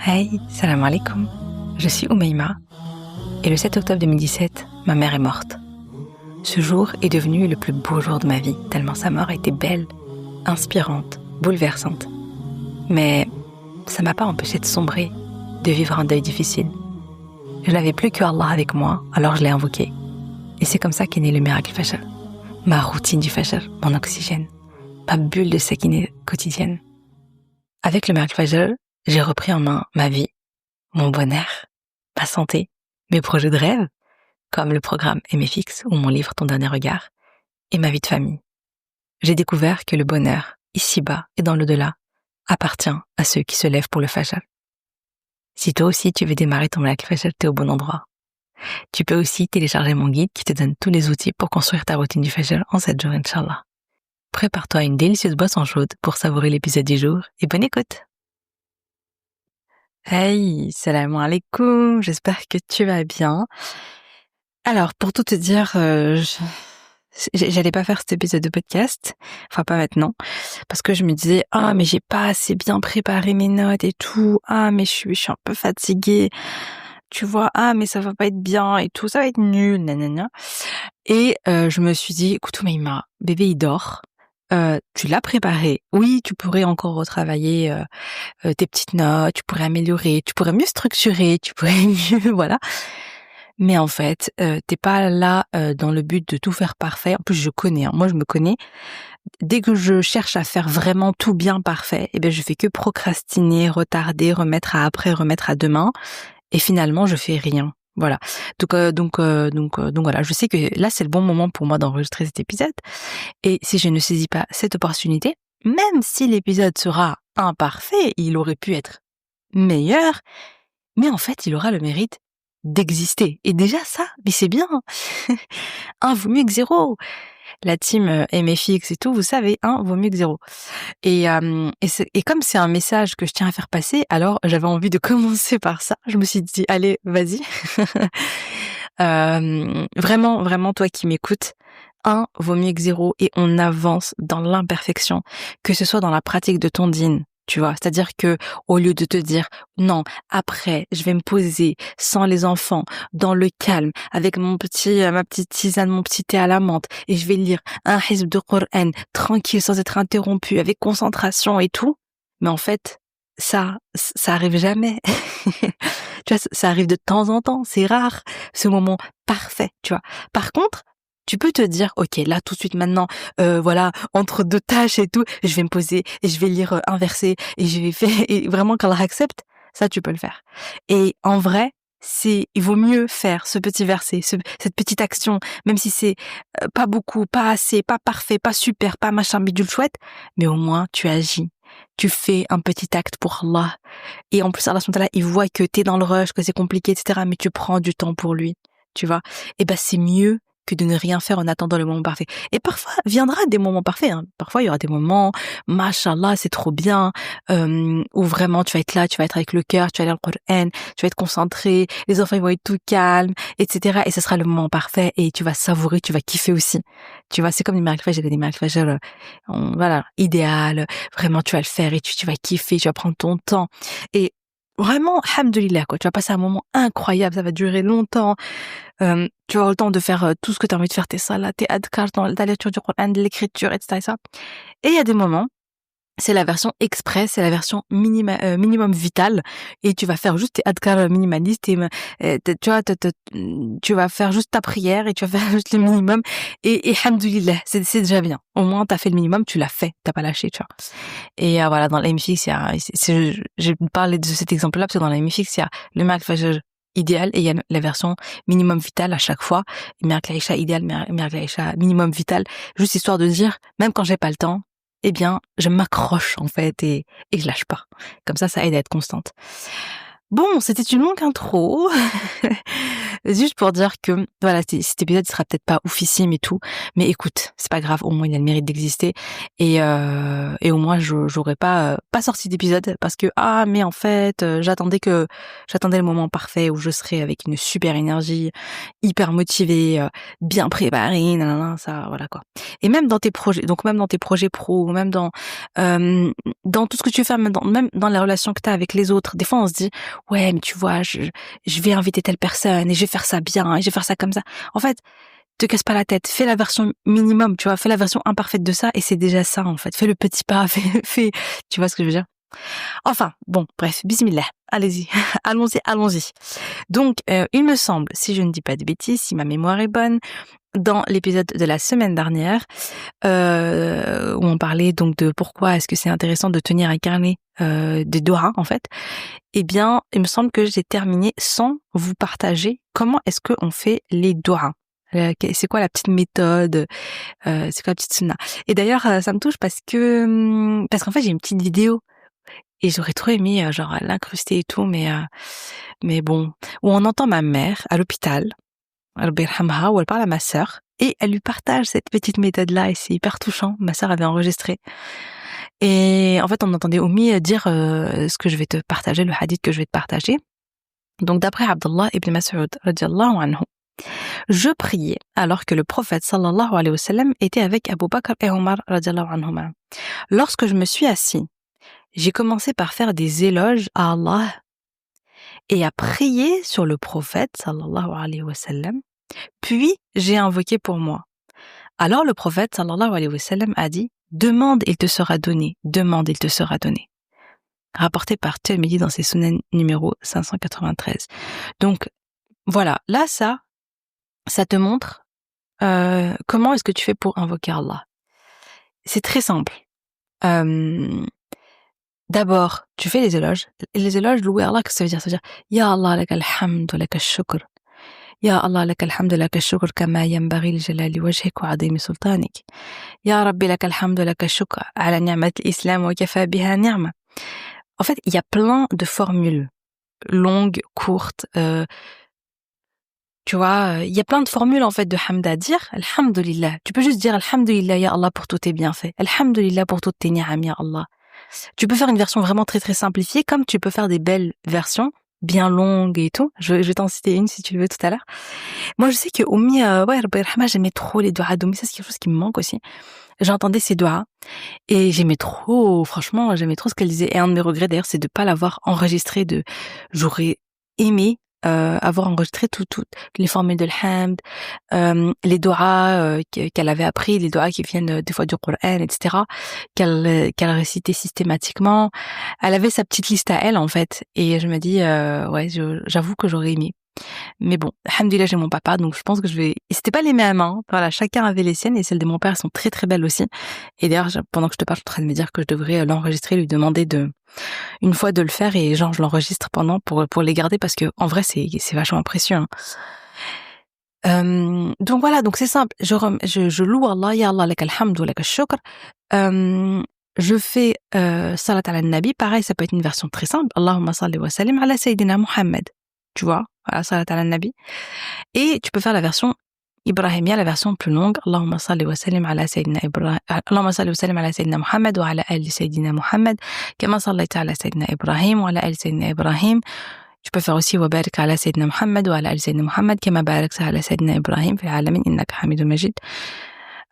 Hey, salam alaikum. Je suis Oumaima et le 7 octobre 2017, ma mère est morte. Ce jour est devenu le plus beau jour de ma vie, tellement sa mort était belle, inspirante, bouleversante. Mais ça m'a pas empêché de sombrer, de vivre un deuil difficile. Je n'avais plus que Allah avec moi, alors je l'ai invoqué. Et c'est comme ça qu'est né le miracle Fajr. Ma routine du Fajr, mon oxygène, ma bulle de sakinah quotidienne. Avec le miracle Fajr, j'ai repris en main ma vie, mon bonheur, ma santé, mes projets de rêve, comme le programme MFX ou mon livre Ton dernier regard, et ma vie de famille. J'ai découvert que le bonheur, ici-bas et dans l'au-delà, appartient à ceux qui se lèvent pour le Fajr. Si toi aussi tu veux démarrer ton miracle Fajr, t'es au bon endroit. Tu peux aussi télécharger mon guide qui te donne tous les outils pour construire ta routine du Fajr en 7 jours, Inch'Allah. Prépare-toi une délicieuse boisson chaude pour savourer l'épisode du jour et bonne écoute. Hey, salam alaikum, j'espère que tu vas bien. Alors, pour tout te dire, j'allais pas faire cet épisode de podcast, enfin pas maintenant, parce que je me disais, mais j'ai pas assez bien préparé mes notes et tout, mais je suis un peu fatiguée, tu vois, mais ça va pas être bien et tout, ça va être nul, nanana. Et je me suis dit, écoute Oumaima, bébé il dort, tu l'as préparé, oui, tu pourrais encore retravailler tes petites notes, tu pourrais améliorer, tu pourrais mieux structurer, tu pourrais mieux, voilà. Mais en fait, t'es pas là dans le but de tout faire parfait. En plus, je connais, moi je me connais. Dès que je cherche à faire vraiment tout bien parfait, je fais que procrastiner, retarder, remettre à après, remettre à demain. Et finalement, je fais rien. Voilà. Donc voilà. Je sais que là, c'est le bon moment pour moi d'enregistrer cet épisode. Et si je ne saisis pas cette opportunité, même si l'épisode sera imparfait, il aurait pu être meilleur, mais en fait, il aura le mérite d'exister. Et déjà ça, mais c'est bien. Un vaut mieux que zéro. La team MFX et tout, vous savez, un vaut mieux que zéro. Et comme c'est un message que je tiens à faire passer, alors j'avais envie de commencer par ça. Je me suis dit, allez, vas-y. Vraiment, vraiment, toi qui m'écoutes, un vaut mieux que zéro et on avance dans l'imperfection, que ce soit dans la pratique de ton dîn. Tu vois, c'est-à-dire que au lieu de te dire non, après je vais me poser sans les enfants, dans le calme, avec ma petite tisane, mon petit thé à la menthe, et je vais lire un hizb de Coran tranquille, sans être interrompu, avec concentration et tout. Mais en fait, ça arrive jamais. Tu vois, ça arrive de temps en temps, c'est rare, ce moment parfait, tu vois. Par contre, tu peux te dire, ok, là tout de suite maintenant, voilà, entre deux tâches et tout, je vais me poser et je vais lire un verset et je vais faire, et vraiment qu'Allah accepte, ça tu peux le faire. Et en vrai, il vaut mieux faire ce petit verset, cette petite action, même si c'est pas beaucoup, pas assez, pas parfait, pas super, pas machin bidule chouette, mais au moins tu agis. Tu fais un petit acte pour Allah. Et en plus, Allah, il voit que t'es dans le rush, que c'est compliqué, etc., mais tu prends du temps pour lui, tu vois. Et c'est mieux que de ne rien faire en attendant le moment parfait. Et parfois, viendra des moments parfaits, hein. Parfois, il y aura des moments, mashallah, c'est trop bien, où vraiment tu vas être là, tu vas être avec le cœur, tu vas lire le Coran, tu vas être concentré, les enfants ils vont être tout calmes, etc. Et ce sera le moment parfait et tu vas savourer, tu vas kiffer aussi. Tu vois, c'est comme les miracles Fajr, j'ai des miracles Fajr, voilà, idéal, vraiment tu vas le faire et tu vas kiffer, tu vas prendre ton temps. Et vraiment, alhamdoulilah, quoi. Tu vas passer un moment incroyable, ça va durer longtemps. Tu vas avoir le temps de faire tout ce que tu as envie de faire, tes salats, tes adkars, ta lecture du Coran, de l'écriture, etc. Et il y a des moments, c'est la version express, c'est la version minimum vital, et tu vas faire juste tes adkars minimalistes, tu vois, tu vas faire juste ta prière et tu vas faire juste le minimum, et alhamdoulilah, c'est déjà bien. Au moins, t'as fait le minimum, tu l'as fait, t'as pas lâché, tu vois. Et voilà, dans la MFX, j'ai parlé de cet exemple-là parce que dans la MFX, il y a le miracle Fajr idéal et il y a la version minimum vital à chaque fois. Miracle Aïcha idéal, miracle Aïcha minimum vital, juste histoire de dire, même quand j'ai pas le temps, je m'accroche en fait et je lâche pas. Comme ça aide à être constante. Bon, c'était une longue intro. Juste pour dire que, voilà, cet épisode sera peut-être pas oufissime et tout, mais écoute, c'est pas grave, au moins il a le mérite d'exister, et au moins j'aurais pas sorti d'épisode parce que, mais en fait, j'attendais le moment parfait où je serais avec une super énergie, hyper motivée, bien préparée, nanana, ça, voilà quoi. Et même dans tes projets, donc même dans tes projets pro, même dans tout ce que tu fais, même dans les relations que tu as avec les autres, des fois on se dit, ouais, mais tu vois, je vais inviter telle personne et je vais faire ça bien et je vais faire ça comme ça. En fait, te casse pas la tête. Fais la version minimum, tu vois, fais la version imparfaite de ça et c'est déjà ça, en fait. Fais le petit pas, tu vois ce que je veux dire? Enfin, bon, bref, bismillah. Allez-y. Allons-y. Donc, il me semble, si je ne dis pas de bêtises, si ma mémoire est bonne, dans l'épisode de la semaine dernière, où on parlait donc de pourquoi est-ce que c'est intéressant de tenir un carnet des doigts, en fait, eh bien, il me semble que j'ai terminé sans vous partager comment est-ce qu'on fait les doigts. C'est quoi la petite méthode, c'est quoi la petite sunna. Et d'ailleurs, ça me touche parce qu'en fait, j'ai une petite vidéo et j'aurais trop aimé genre l'incruster et tout, mais bon, où on entend ma mère à l'hôpital, Rabbi yarhamha, où elle parle à ma sœur et elle lui partage cette petite méthode-là et c'est hyper touchant. Ma sœur avait enregistré. Et en fait, on entendait Oumi dire ce que je vais te partager, le hadith que je vais te partager. Donc, d'après Abdullah ibn Mas'ud, radiallahu anhu, je priais alors que le prophète, sallallahu alayhi wa sallam, était avec Abu Bakr et Omar, radiallahu anhuma. Lorsque je me suis assis, j'ai commencé par faire des éloges à Allah et à prier sur le prophète, sallallahu alayhi wa sallam, puis j'ai invoqué pour moi. Alors le prophète, sallallahu alayhi wa sallam, a dit « Demande, il te sera donné. Demande, il te sera donné. » Rapporté par Tirmidhi dans ses Sunan numéro 593. Donc, voilà. Là, ça te montre comment est-ce que tu fais pour invoquer Allah. C'est très simple. D'abord, tu fais les éloges. Les éloges, louer Allah, qu'est-ce que ça veut dire? Ça veut dire « Ya Allah, laka alhamd, laka shukr. يا الله لك الحمد لك الشكر كما ينبغي لجلال وجهك وعظيم سلطانك يا ربي لك الحمد لك الشكر على نعمة الإسلام وكفى بها نعمة. En fait, il y a plein de formules longues, courtes, tu vois, il y a plein de formules en fait de hamd à dire. Alhamdulillah. Tu peux juste dire Alhamdulillah ya Allah pour tous tes bienfaits. Alhamdulillah pour toutes tes ni'am ya Allah. Tu peux faire une version vraiment très très simplifiée comme tu peux faire des belles versions bien longues et tout. Je vais t'en citer une si tu le veux tout à l'heure. Moi, je sais que Oumi, Rabbi yarhamha, j'aimais trop les doigts d'Oumi. Ça, c'est quelque chose qui me manque aussi. J'entendais ses doigts et franchement, j'aimais trop ce qu'elle disait. Et un de mes regrets, d'ailleurs, c'est de pas l'avoir enregistré j'aurais aimé, avoir enregistré toutes les formules de l'hamd, les doigts, qu'elle avait appris, les doigts qui viennent des fois du Coran, etc., qu'elle récitait systématiquement. Elle avait sa petite liste à elle, en fait. Et je me dis, ouais, j'avoue que j'aurais aimé. Mais bon, alhamdoulilah, j'ai mon papa, donc je pense que et c'était pas les mêmes, hein. Voilà, chacun avait les siennes et celles de mon père sont très très belles aussi. Et d'ailleurs, pendant que je te parle, je suis en train de me dire que je devrais l'enregistrer, lui demander une fois de le faire et genre je l'enregistre pendant pour les garder parce que en vrai c'est vachement précieux, hein. Donc voilà, donc c'est simple. Je loue Allah, ya Allah lak alhamdu lak shukr. Je fais salat ala nabi, pareil, ça peut être une version très simple. Allahumma salli wa sallim ala sayyidina Muhammad. Tu vois, voilà, salat ala nabi. Et tu peux faire la version ibrahimia, la version plus longue. Allahumma salli wa sallim ala sayyidina Ibrahim. Allahumma salli wa sallim ala sayyidina Muhammad wa ala ali sayyidina Muhammad. Kama sallaita ala sayyidina Ibrahim wa ala ali sayyidina Ibrahim. Tu peux faire aussi wa barik ala sayyidina Muhammad wa ala ali sayyidina Muhammad. Kama barakta ala sayyidina Ibrahim fil alamin innaka hamidun majid.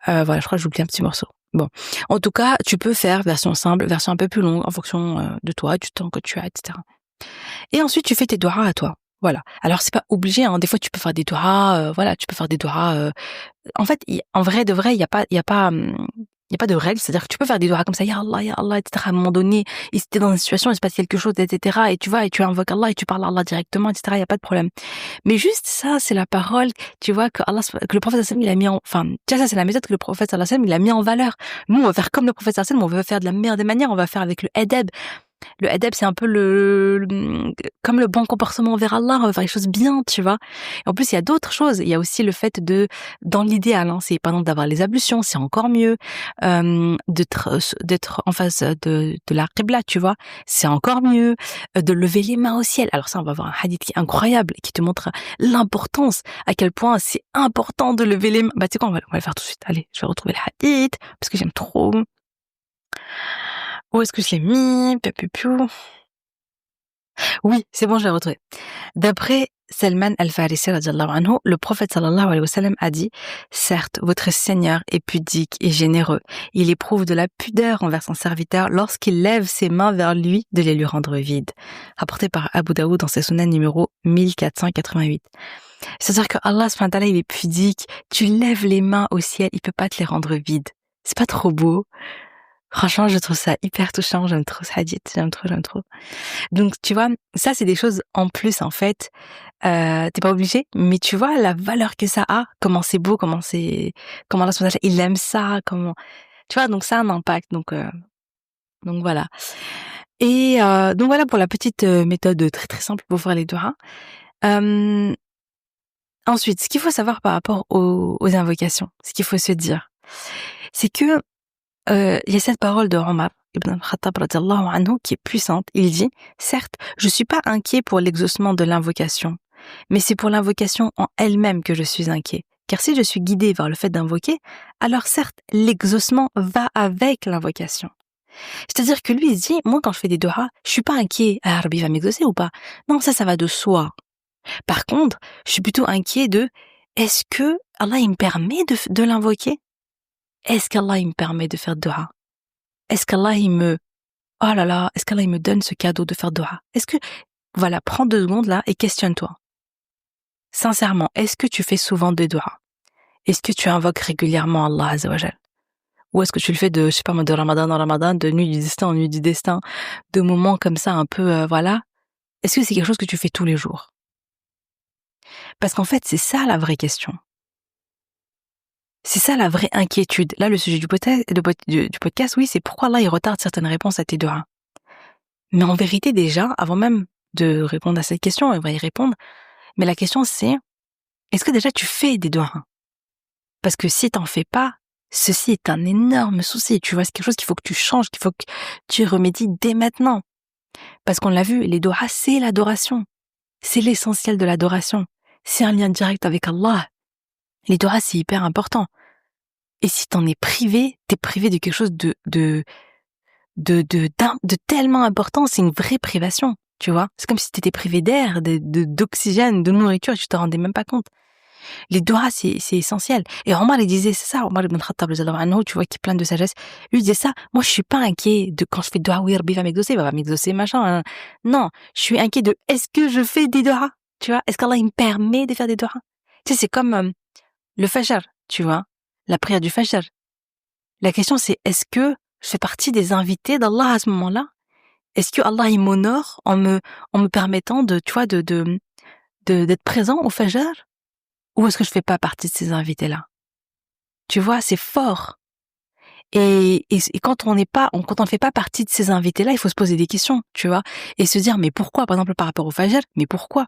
Voilà, je crois que j'oublie un petit morceau. Bon, en tout cas, tu peux faire version simple, version un peu plus longue en fonction de toi, du temps que tu as, etc. Et ensuite, tu fais tes doigts à toi. Voilà. Alors, c'est pas obligé, hein. Des fois, tu peux faire des doigts, voilà, tu peux faire des doigts, en fait, en vrai de vrai, il y a pas de règle. C'est-à-dire que tu peux faire des doigts comme ça, ya Allah, etc. À un moment donné, et si t'es dans une situation, il se passe quelque chose, etc. Et tu vois, et tu invoques Allah et tu parles à Allah directement, etc. Il y a pas de problème. Mais juste ça, c'est la parole, tu vois, que le prophète sallallahu alayhi wa sallam, il a mis tu vois, ça, c'est la méthode que le prophète sallallahu alayhi wa sallam, il a mis en valeur. Nous, on va faire comme le prophète sallallahu alayhi wa sallam, on va faire de la meilleure des manières, on va faire avec le adab. Le adab, c'est un peu comme le bon comportement envers Allah, on va faire les choses bien, tu vois. Et en plus, il y a d'autres choses. Il y a aussi le fait dans l'idéal, hein, c'est par exemple d'avoir les ablutions, c'est encore mieux. D'être en face de la qibla, tu vois, c'est encore mieux. De lever les mains au ciel. Alors ça, on va voir un hadith qui est incroyable, qui te montre l'importance, à quel point c'est important de lever les mains. Bah, tu sais quoi, on va le faire tout de suite. Allez, je vais retrouver le hadith, parce que j'aime trop. Où est-ce que je l'ai mis? Piou. Oui, c'est bon, je l'ai retrouvé. D'après Salman al-Farisi radhiyallahu anhu, le prophète sallallahu alayhi wa sallam a dit: certes, votre Seigneur est pudique et généreux. Il éprouve de la pudeur envers son serviteur lorsqu'il lève ses mains vers lui de les lui rendre vides. Rapporté par Abu Daoud dans ses sunan numéro 1488. C'est-à-dire que Allah subhanahu wa ta'ala, il est pudique. Tu lèves les mains au ciel, il peut pas te les rendre vides. C'est pas trop beau? Franchement, je trouve ça hyper touchant. J'aime trop ce hadith. J'aime trop. Donc, tu vois, ça, c'est des choses en plus, en fait. T'es pas obligé, mais tu vois la valeur que ça a, comment c'est beau, comment Allah subhanahu wa ta'ala, il aime ça, tu vois, donc ça a un impact. Donc voilà. Et donc voilà pour la petite méthode très très simple pour faire les doigts. Ensuite, ce qu'il faut savoir par rapport aux invocations, ce qu'il faut se dire, c'est que il y a cette parole de Omar ibn al-Khattab radhiyallahu anhu qui est puissante. Il dit: certes, je suis pas inquiet pour l'exaucement de l'invocation, mais c'est pour l'invocation en elle-même que je suis inquiet. Car si je suis guidé vers le fait d'invoquer, alors certes, l'exaucement va avec l'invocation. C'est-à-dire que lui, il se dit: moi, quand je fais des doigts, je suis pas inquiet. Ah, Rabbi va m'exaucer ou pas? Non, ça va de soi. Par contre, je suis plutôt inquiet est-ce que Allah, il me permet de l'invoquer? Est-ce qu'Allah, il me permet de faire dua? Est-ce qu'Allah, oh là là, est-ce qu'Allah, il me donne ce cadeau de faire dua? Voilà, prends 2 secondes là et questionne-toi. Sincèrement, est-ce que tu fais souvent des dua? Est-ce que tu invoques régulièrement Allah Azza wa Jal? Ou est-ce que tu le fais de, je sais pas moi, de Ramadan en Ramadan, de nuit du destin en nuit du destin, de moments comme ça un peu, voilà? Est-ce que c'est quelque chose que tu fais tous les jours? Parce qu'en fait, c'est ça la vraie question. C'est ça la vraie inquiétude. Là, le sujet du podcast, oui, c'est pourquoi Allah, il retarde certaines réponses à tes doigts. Mais en vérité, déjà, avant même de répondre à cette question, on va y répondre, mais la question c'est, est-ce que déjà tu fais des doigts? Parce que si t'en fais pas, ceci est un énorme souci, tu vois, c'est quelque chose qu'il faut que tu changes, qu'il faut que tu remédies dès maintenant. Parce qu'on l'a vu, les doigts, c'est l'adoration. C'est l'essentiel de l'adoration. C'est un lien direct avec Allah. Les doigts, c'est hyper important. Et si t'en es privé, t'es privé de quelque chose de tellement important, c'est une vraie privation, tu vois. C'est comme si t'étais privé d'air, d'oxygène, de nourriture, et tu te rendais même pas compte. Les doigts, c'est essentiel. Et Omar, il disait, c'est ça, Omar ibn Khattab, tu vois, qui est plein de sagesse. Lui, il disait ça, moi, je suis pas inquiet de quand je fais doigts, oui, Rabbi va m'exaucer, machin. Hein. Non, je suis inquiet de, est-ce que je fais des doigts? Tu vois, est-ce qu'Allah, il me permet de faire des doigts? Tu sais, c'est comme le fajr, tu vois, la prière du fajr. La question, c'est, est-ce que je fais partie des invités d'Allah à ce moment-là? Est-ce que Allah, il m'honore en me permettant tu vois, d'être présent au fajr? Ou est-ce que je fais pas partie de ces invités-là? Tu vois, c'est fort. Et quand on ne fait pas partie de ces invités-là, il faut se poser des questions, tu vois, et se dire, mais pourquoi, par exemple, par rapport au fajr, mais pourquoi?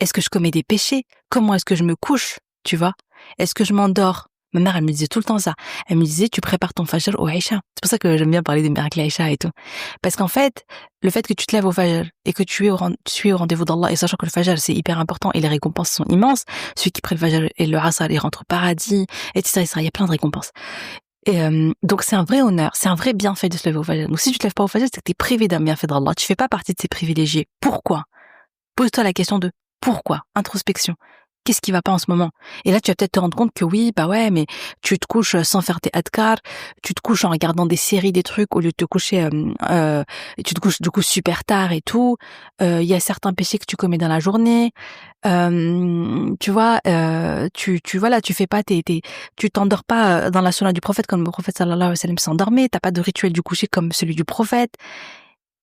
Est-ce que je commets des péchés? Comment est-ce que je me couche? Tu vois? Est-ce que je m'endors? Ma mère, elle me disait tout le temps ça. Elle me disait, tu prépares ton fajr au Aïcha. C'est pour ça que j'aime bien parler des miracles Aïcha et tout. Parce qu'en fait, le fait que tu te lèves au fajr et que tu es au rendez-vous d'Allah, et sachant que le fajr, c'est hyper important et les récompenses sont immenses, celui qui prie le fajr et le asr, il rentre au paradis, etc., etc., il y a plein de récompenses. Et donc c'est un vrai honneur, c'est un vrai bienfait de se lever au fajr. Donc si tu te lèves pas au fajr, c'est que tu es privé d'un bienfait d'Allah. Tu fais pas partie de ces privilégiés. Pourquoi? Pose-toi la question de pourquoi? Introspection. Qu'est-ce qui va pas en ce moment? Et là, tu vas peut-être te rendre compte que oui, bah ouais, mais tu te couches sans faire tes adkar, tu te couches en regardant des séries, des trucs, au lieu de te coucher, tu te couches du coup super tard et tout. Il y a certains péchés que tu commets dans la journée. Tu vois, voilà, tu fais pas tu t'endors pas dans la sunna du prophète comme le prophète sallallahu alayhi wa sallam s'endormait. T'as pas de rituel du coucher comme celui du prophète.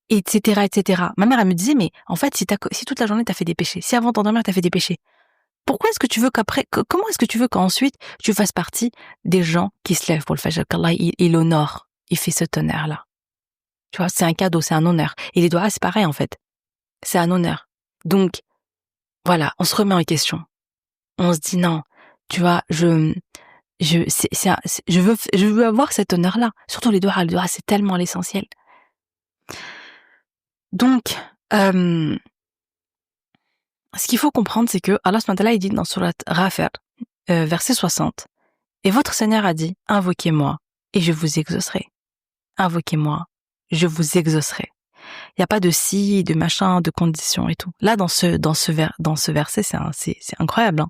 Etc., etc. Ma mère, elle me disait, mais en fait, si toute la journée t'as fait des péchés, si avant de t'endormir t'as fait des péchés, pourquoi est-ce que tu veux comment est-ce que tu veux qu'ensuite tu fasses partie des gens qui se lèvent pour le fajr, qu'Allah, il honore, il fait cet honneur-là? Tu vois, c'est un cadeau, c'est un honneur. Et les doigts, c'est pareil, en fait. C'est un honneur. Donc, voilà, on se remet en question. On se dit non, tu vois, je veux avoir cet honneur-là. Surtout les doigts, c'est tellement l'essentiel. Donc, ce qu'il faut comprendre, c'est que Allah subhanahu wa ta'ala, il dit dans Surat Ghafir, verset 60, et votre Seigneur a dit, invoquez-moi et je vous exaucerai. Invoquez-moi, je vous exaucerai. Il n'y a pas de si, de machin, de conditions et tout. Là, dans ce verset, c'est incroyable, hein.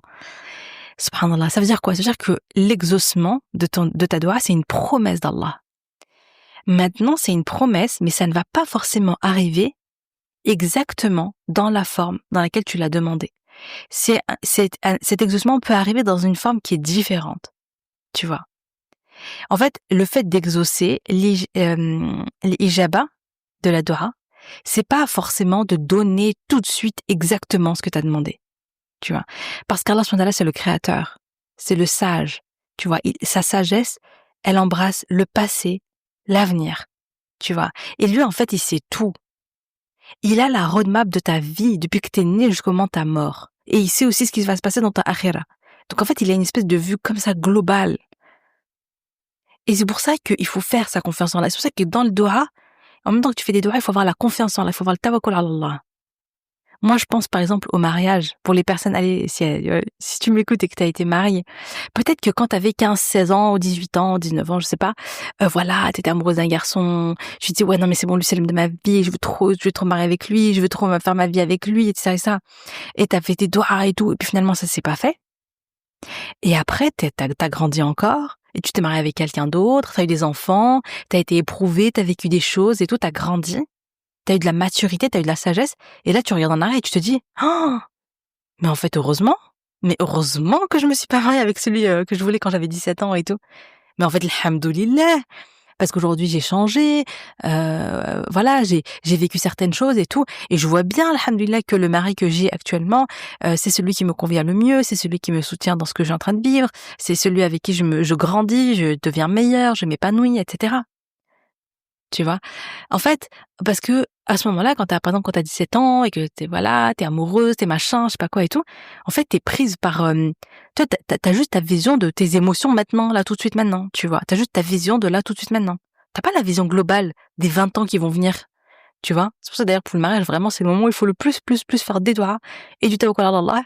Subhanallah, ça veut dire quoi? Ça veut dire que l'exaucement de ta doua, c'est une promesse d'Allah. Maintenant, c'est une promesse, mais ça ne va pas forcément arriver exactement dans la forme dans laquelle tu l'as demandé. Cet exaucement peut arriver dans une forme qui est différente, tu vois. En fait, le fait d'exaucer l'ijaba de la doua, c'est pas forcément de donner tout de suite exactement ce que tu as demandé, tu vois. Parce qu'Allah subhanahu wa ta'ala, c'est le créateur, c'est le sage, tu vois. Sa sagesse, elle embrasse le passé, l'avenir, tu vois. Et lui, en fait, il sait tout. Il a la roadmap de ta vie depuis que t'es né jusqu'au moment de ta mort. Et il sait aussi ce qui va se passer dans ta akhira. Donc en fait, il a une espèce de vue comme ça globale. Et c'est pour ça qu'il faut faire sa confiance en Allah. C'est pour ça que dans le doha, en même temps que tu fais des doigts, il faut avoir la confiance en Allah, il faut avoir le tawakkul ala Allah. Moi, je pense par exemple au mariage. Pour les personnes, allez, si tu m'écoutes et que tu as été mariée, peut-être que quand tu avais 15, 16 ans, ou 18 ans, 19 ans, je sais pas, voilà, tu étais amoureuse d'un garçon, tu te dis, ouais, non, mais c'est bon, lui, c'est l'homme de ma vie, je veux trop marier avec lui, je veux trop faire ma vie avec lui, etc. et ça. Et t'as fait tes doigts et tout, et puis finalement, ça s'est pas fait. Et après, t'as grandi encore, et tu t'es marié avec quelqu'un d'autre, t'as eu des enfants, t'as été éprouvé, t'as vécu des choses et tout, t'as grandi. T'as eu de la maturité, t'as eu de la sagesse, et là tu regardes en arrière et tu te dis, oh, mais en fait heureusement que je me suis pas mariée avec celui que je voulais quand j'avais 17 ans et tout. Mais en fait, alhamdoulilah, parce qu'aujourd'hui j'ai changé, voilà, j'ai vécu certaines choses et tout, et je vois bien, alhamdoulilah, que le mari que j'ai actuellement, c'est celui qui me convient le mieux, c'est celui qui me soutient dans ce que j'ai en train de vivre, c'est celui avec qui je grandis, je deviens meilleure, je m'épanouis, etc. Tu vois? En fait, parce que à ce moment-là, par exemple, quand t'as 17 ans et que t'es amoureuse, t'es machin, je sais pas quoi et tout, en fait, t'es prise par, toi, t'as juste ta vision de tes émotions maintenant, là, tout de suite, maintenant, tu vois? T'as juste ta vision de là, tout de suite, maintenant. T'as pas la vision globale des 20 ans qui vont venir, tu vois? C'est pour ça, d'ailleurs, pour le mariage, vraiment, c'est le moment où il faut le plus faire des doigts et du tawakkul ala Allah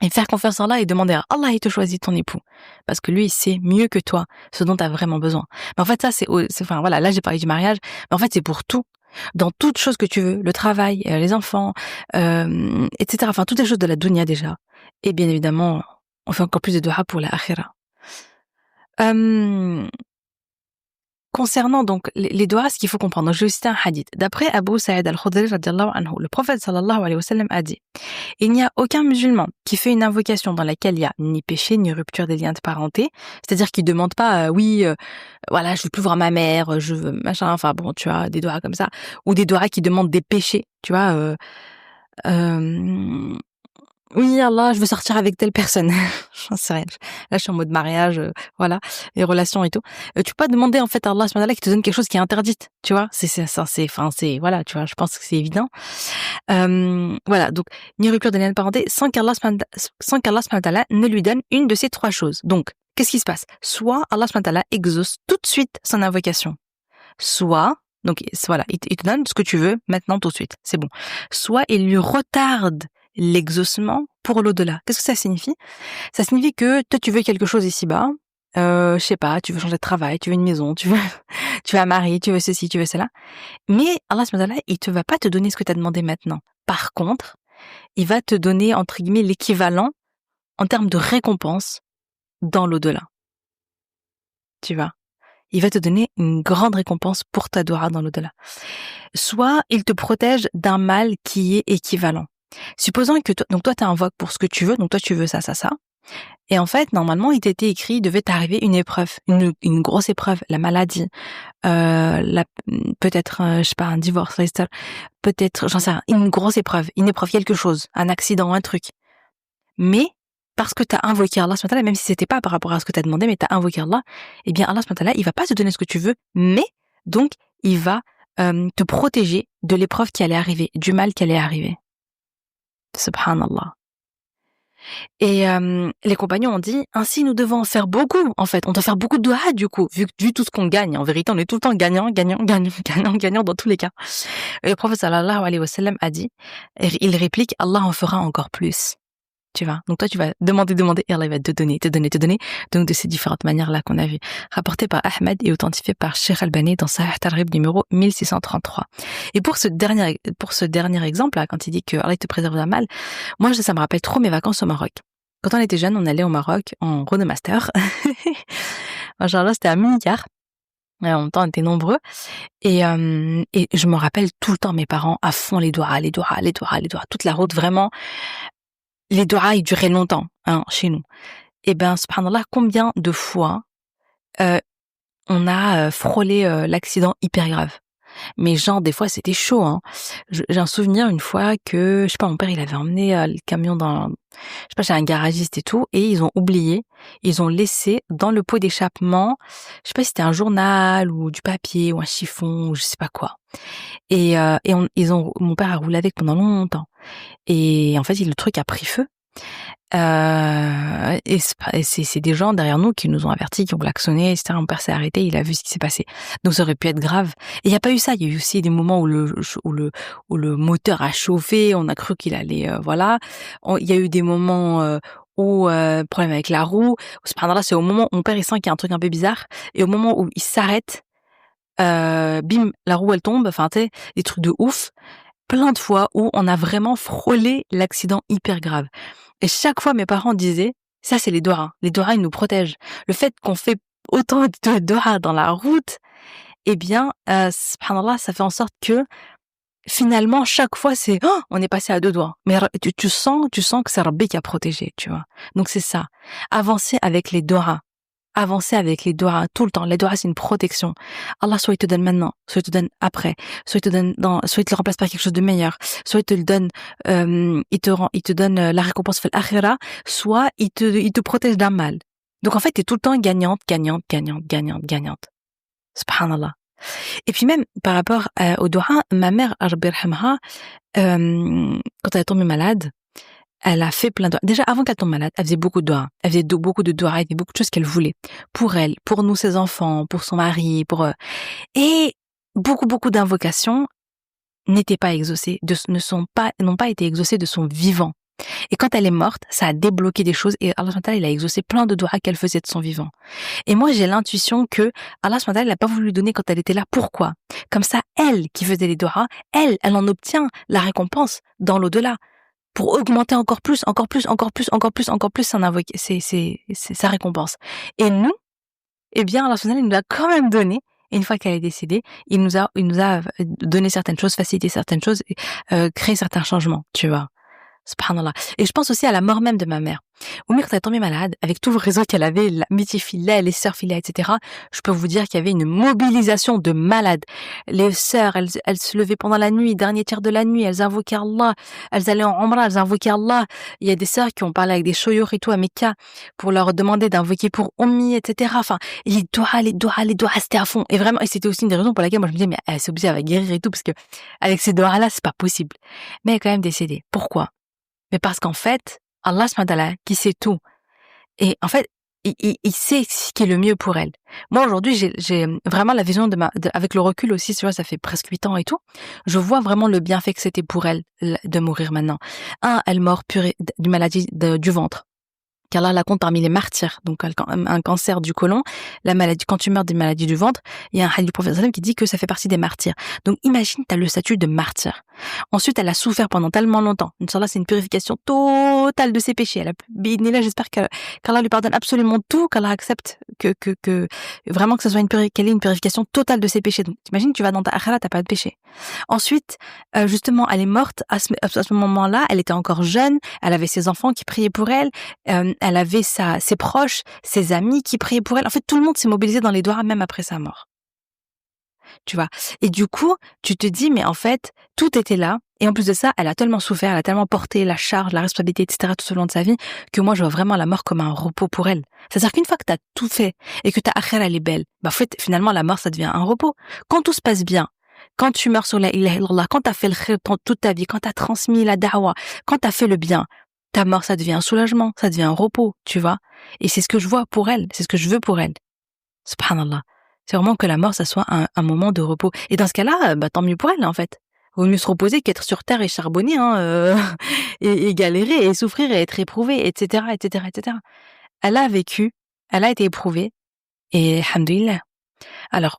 et faire confiance en Allah et demander à Allah, il te choisit ton époux. Parce que lui, il sait mieux que toi ce dont tu as vraiment besoin. Mais en fait, ça, enfin, voilà, là, j'ai parlé du mariage, mais en fait, c'est pour tout. Dans toute chose que tu veux, le travail, les enfants, etc. Enfin, toutes les choses de la dunya déjà. Et bien évidemment, on fait encore plus de dua pour la akhira. Concernant donc les doigts, ce qu'il faut comprendre, je vais citer un hadith. D'après Abu Sa'id al-Khudri radiyallahu anhu, le prophète sallallahu alayhi wa sallam a dit: il n'y a aucun musulman qui fait une invocation dans laquelle il y a ni péché ni rupture des liens de parenté, c'est-à-dire qu'il demande pas voilà, je veux plus voir ma mère, je veux machin, enfin bon, tu vois, des doigts comme ça, ou des doigts qui demandent des péchés, tu vois, oui, Allah, je veux sortir avec telle personne. J'en sais rien. Là, je suis en mode mariage, voilà, les relations et tout. Tu peux pas demander, en fait, à Allah subhanahu wa ta'ala qui te donne quelque chose qui est interdite, tu vois. Voilà, tu vois, je pense que c'est évident. Voilà, donc, ni rupture de lien de parenté sans qu'Allah subhanahu wa ta'ala ne lui donne une de ces trois choses. Donc, qu'est-ce qui se passe? Soit Allah subhanahu wa ta'ala exauce tout de suite son invocation. Soit, donc, voilà, il te donne ce que tu veux maintenant tout de suite. C'est bon. Soit il lui retarde l'exaucement pour l'au-delà. Qu'est-ce que ça signifie? Ça signifie que toi, tu veux quelque chose ici-bas, je sais pas, tu veux changer de travail, tu veux une maison, tu veux un mari, tu veux ceci, tu veux cela. Mais Allah subhanahu wa ta'ala, il te va pas te donner ce que tu as demandé maintenant. Par contre, il va te donner, entre guillemets, l'équivalent en termes de récompense dans l'au-delà. Tu vois? Il va te donner une grande récompense pour ta doua dans l'au-delà. Soit il te protège d'un mal qui est équivalent. Supposons que toi t'invoques pour ce que tu veux, donc toi tu veux ça. Et en fait, normalement, il t'était écrit, il devait t'arriver une épreuve, une grosse épreuve, la maladie, peut-être, je sais pas, un divorce, peut-être, j'en sais rien, une grosse épreuve, quelque chose, un accident, un truc. Mais, parce que t'as invoqué Allah subhanahu wa ta'ala, même si c'était pas par rapport à ce que t'as demandé, mais t'as invoqué Allah, eh bien Allah subhanahu wa ta'ala, il va pas te donner ce que tu veux, mais, donc, il va te protéger de l'épreuve qui allait arriver, du mal qui allait arriver. Subhanallah. Et les compagnons ont dit, ainsi nous devons en faire beaucoup, en fait. On doit faire beaucoup de doigts, du coup, vu tout ce qu'on gagne. En vérité, on est tout le temps gagnant dans tous les cas. Et le prophète sallallahu alayhi wa sallam a dit, il réplique, Allah en fera encore plus. Tu vois. Donc toi, tu vas demander, et Allah va te donner. Donc de ces différentes manières-là qu'on a vues. Rapporté par Ahmed et authentifié par Cheikh Albani dans Sahih Targhib numéro 1633. Et pour ce dernier exemple, là, quand il dit que Allah te préserve d'un mal, moi, ça me rappelle trop mes vacances au Maroc. Quand on était jeune, on allait au Maroc en Renault Master. Genre là, c'était à Minicar. En même temps, on était nombreux. Et je me rappelle tout le temps mes parents à fond les doigts. Toute la route, vraiment. Les doigts, ils duraient longtemps, chez nous. Et ben, subhanallah, combien de fois on a frôlé l'accident hyper grave. Mais genre, des fois, c'était chaud, hein. J'ai un souvenir une fois que, je sais pas, mon père, il avait emmené le camion je sais pas, chez un garagiste et tout, et ils ont laissé dans le pot d'échappement, je sais pas si c'était un journal ou du papier ou un chiffon ou je sais pas quoi. Et mon père a roulé avec pendant longtemps. Et en fait, le truc a pris feu. Et c'est des gens derrière nous qui nous ont avertis, qui ont klaxonné, etc. Mon père s'est arrêté, il a vu ce qui s'est passé. Donc ça aurait pu être grave. Et il n'y a pas eu ça. Il y a eu aussi des moments où le moteur a chauffé, on a cru qu'il allait, voilà. Il y a eu des moments où problème avec la roue. Subhanallah, c'est au moment où mon père il sent qu'il y a un truc un peu bizarre, et au moment où il s'arrête, bim, la roue elle tombe. Enfin, tu sais, des trucs de ouf. Plein de fois où on a vraiment frôlé l'accident hyper grave. Et chaque fois, mes parents disaient, ça, c'est les doigts. Les doigts, ils nous protègent. Le fait qu'on fait autant de doigts dans la route, eh bien, subhanallah, ça fait en sorte que, finalement, chaque fois, on est passé à 2 doigts. Mais tu sens que c'est Rabbi qui a protégé, tu vois. Donc, c'est ça. Avancer avec les doigts. Tout le temps. Les doigts, c'est une protection. Allah, soit il te donne maintenant, soit il te donne après, soit il te le remplace par quelque chose de meilleur, soit il te le donne, il te donne la récompense fil akhira, soit il te protège d'un mal. Donc en fait, t'es tout le temps gagnante. Subhanallah. Et puis même, par rapport au doha, ma mère, Rabbi yarhamha, quand elle est tombée malade, elle a fait plein de doigts. Déjà, avant qu'elle tombe malade, elle faisait beaucoup de doigts. Elle faisait beaucoup de doigts, elle faisait beaucoup de choses qu'elle voulait. Pour elle, pour nous, ses enfants, pour son mari, et beaucoup d'invocations n'étaient pas exaucées, n'ont pas été exaucées de son vivant. Et quand elle est morte, ça a débloqué des choses et Allah SWT, il a exaucé plein de doigts qu'elle faisait de son vivant. Et moi, j'ai l'intuition que Allah SWT, il n'a pas voulu lui donner quand elle était là. Pourquoi? Comme ça, elle qui faisait les doigts, elle en obtient la récompense dans l'au-delà. Pour augmenter encore plus sa récompense. Et nous, eh bien, Allah subhanahu wa ta'ala, il nous l'a quand même donné. Et une fois qu'elle est décédée, il nous a donné certaines choses, facilité certaines choses, créé certains changements, tu vois. Subhanallah. Et je pense aussi à la mort même de ma mère. Oumi, quand elle est tombée malade, avec tout le réseau qu'elle avait, l'amitié filet, les sœurs filet, etc., je peux vous dire qu'il y avait une mobilisation de malades. Les sœurs, elles se levaient pendant la nuit, dernier tiers de la nuit, elles invoquaient Allah, elles allaient en Umrah, elles invoquaient Allah. Il y a des sœurs qui ont parlé avec des shoyurs et tout à Mecca pour leur demander d'invoquer pour Ummi, etc. Enfin, les doigts, c'était à fond. Et vraiment, et c'était aussi une des raisons pour laquelle moi je me disais, mais c'est obligé, elle va guérir et tout, parce que avec ces doigts-là, c'est pas possible. Mais elle est quand même décédée. Pourquoi? Mais parce qu'en fait, Allah SWT, qui sait tout, et en fait, il sait ce qui est le mieux pour elle. Moi, aujourd'hui, j'ai vraiment la vision avec le recul aussi, tu vois, ça fait presque 8 ans et tout, je vois vraiment le bienfait que c'était pour elle de mourir maintenant. Elle meurt purée d'une maladie du ventre. Qu'Allah la compte parmi les martyrs, donc un cancer du côlon, la maladie, quand tu meurs d'une maladie du ventre, il y a un hadith du prophète sallam qui dit que ça fait partie des martyrs. Donc imagine, t'as le statut de martyr. Ensuite, elle a souffert pendant tellement longtemps. Inch'Allah, c'est une purification totale de ses péchés. Là, j'espère qu'Allah lui pardonne absolument tout, qu'Allah accepte que vraiment que ça soit qu'elle ait une purification totale de ses péchés. Donc imagine, tu vas dans ta akhira, t'as pas de péché. Ensuite, justement, elle est morte à ce moment-là, elle était encore jeune, elle avait ses enfants qui priaient pour elle, elle avait ses proches, ses amis qui priaient pour elle. En fait, tout le monde s'est mobilisé dans les doigts même après sa mort. Tu vois. Et du coup, tu te dis, mais en fait, tout était là. Et en plus de ça, elle a tellement souffert, elle a tellement porté la charge, la responsabilité, etc. tout au long de sa vie, que moi, je vois vraiment la mort comme un repos pour elle. C'est-à-dire qu'une fois que t'as tout fait et que ta akhira, elle est belle, en fait, finalement, la mort, ça devient un repos. Quand tout se passe bien, Quand tu meurs sur la ilaha illallah, quand t'as fait le khir toute ta vie, quand t'as transmis la da'wa, quand t'as fait le bien, ta mort, ça devient un soulagement, ça devient un repos, tu vois. Et c'est ce que je vois pour elle, c'est ce que je veux pour elle. Subhanallah. C'est vraiment que la mort, ça soit un moment de repos. Et dans ce cas-là, tant mieux pour elle, en fait. Vaut mieux se reposer qu'être sur terre et charbonner, et galérer et souffrir et être éprouvée, etc., etc., etc. Elle a vécu, elle a été éprouvée, et alhamdoulilah. Alors,